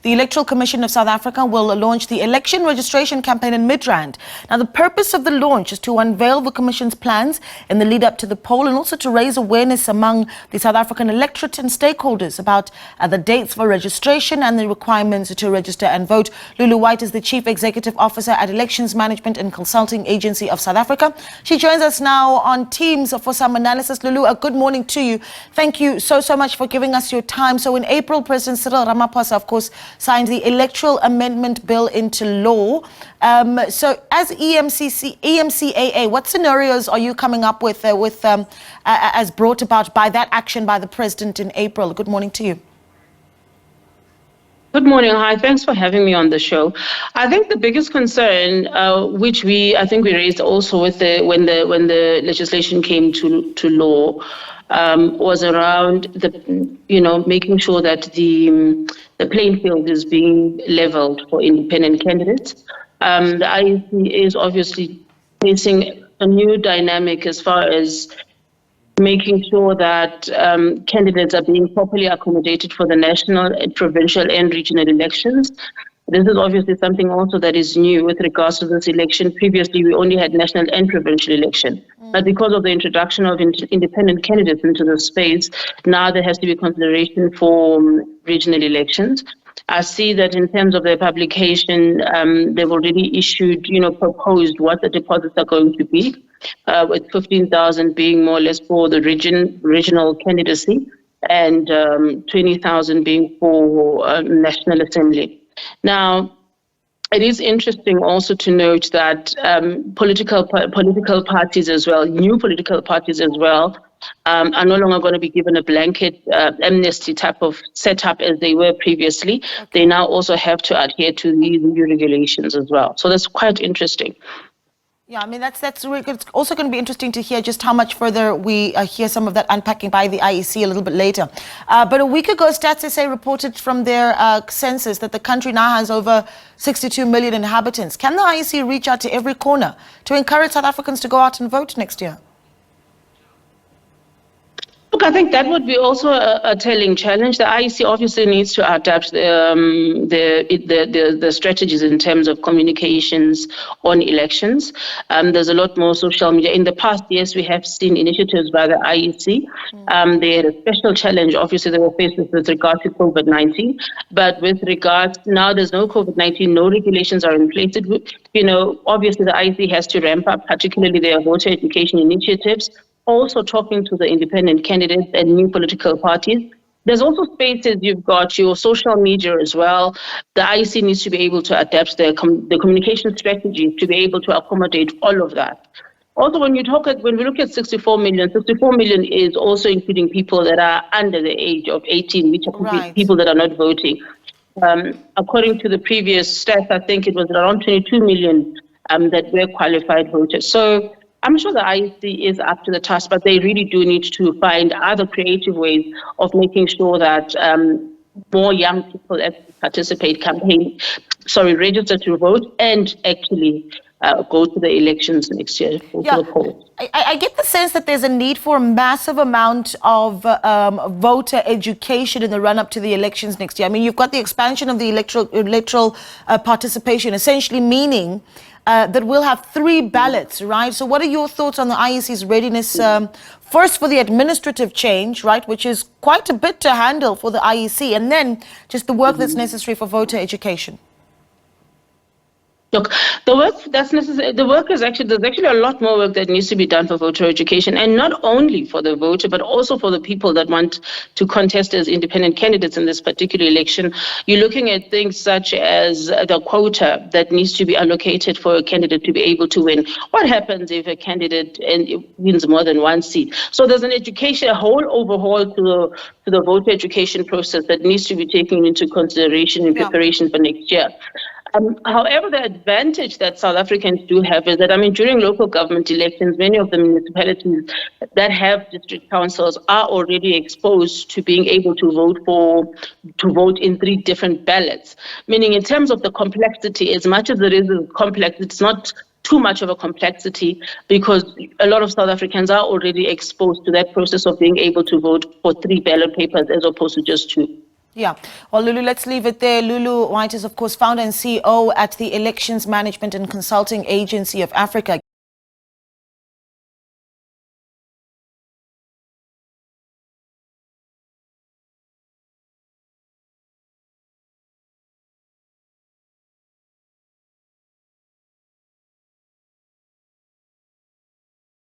the Electoral Commission of South Africa will launch the election registration campaign in Midrand. Now, the purpose of the launch is to unveil the Commission's plans in the lead up to the poll and also to raise awareness among the South African electorate and stakeholders about the dates for registration and the requirements to register and vote. Lulu White is the Chief Executive Officer at Elections Management and Consulting Agency of South Africa. She joins us now on Teams for some analysis. Lulu, a good morning to you. Thank you so much for giving us your time. So in April, President Cyril Ramaphosa, of course, signed the Electoral Amendment Bill into law. So as EMCAA, what scenarios are you coming up with as brought about by that action by the President in April? Good morning to you. Good morning. Hi. Thanks for having me on the show. I think the biggest concern, which we raised also with when the legislation came to law, was around making sure that the playing field is being leveled for independent candidates. The IEC is obviously facing a new dynamic as far as making sure that candidates are being properly accommodated for the national, provincial and regional elections. This is obviously something also that is new with regards to this election. Previously, we only had national and provincial election. But because of the introduction of independent candidates into the space, now there has to be consideration for regional elections. I see that in terms of their publication, they've already issued, proposed what the deposits are going to be, with 15,000 being more or less for the regional candidacy and 20,000 being for National Assembly. Now, it is interesting also to note that political parties as well, new political parties as well, are no longer going to be given a blanket amnesty type of setup as they were previously. Okay. They now also have to adhere to these new regulations as well. So that's quite interesting. Yeah, I mean, that's really good. It's also going to be interesting to hear just how much further we hear some of that unpacking by the IEC a little bit later. But a week ago, Stats SA reported from their census that the country now has over 62 million inhabitants. Can the IEC reach out to every corner to encourage South Africans to go out and vote next year? Look, I think that would be also a telling challenge. The IEC obviously needs to adapt the strategies in terms of communications on elections. There's a lot more social media. In the past, yes, we have seen initiatives by the IEC. They had a special challenge. Obviously, they were faced with regard to COVID-19. But with regards, now there's no COVID-19, no regulations are in place. Obviously, the IEC has to ramp up, particularly their voter education initiatives. Also talking to the independent candidates and new political parties. There's also spaces, you've got your social media as well. The IEC needs to be able to adapt the communication strategies to be able to accommodate all of that. Also, when we look at 64 million is also including people that are under the age of 18, which are people that are not voting. According to the previous stats, I think it was around 22 million that were qualified voters. So I'm sure the IEC is up to the task, but they really do need to find other creative ways of making sure that more young people participate, register to vote and actually go to the elections next year. I get the sense that there's a need for a massive amount of voter education in the run-up to the elections next year. I mean, you've got the expansion of the electoral participation, essentially meaning that we'll have 3 ballots, right? So what are your thoughts on the IEC's readiness, first for the administrative change, right, which is quite a bit to handle for the IEC, and then just the work that's necessary for voter education? Look, the work that's necessary, there's actually a lot more work that needs to be done for voter education, and not only for the voter, but also for the people that want to contest as independent candidates in this particular election. You're looking at things such as the quota that needs to be allocated for a candidate to be able to win. What happens if a candidate wins more than one seat? So there's a whole overhaul to the voter education process that needs to be taken into consideration in preparation for next year. However, the advantage that South Africans do have is that, during local government elections, many of the municipalities that have district councils are already exposed to being able to vote in 3 different ballots. Meaning, in terms of the complexity, as much as it is complex, it's not too much of a complexity because a lot of South Africans are already exposed to that process of being able to vote for 3 ballot papers as opposed to just 2. Yeah. Well, Lulu, let's leave it there. Lulu White is, of course, founder and CEO at the Elections Management and Consulting Agency of Africa.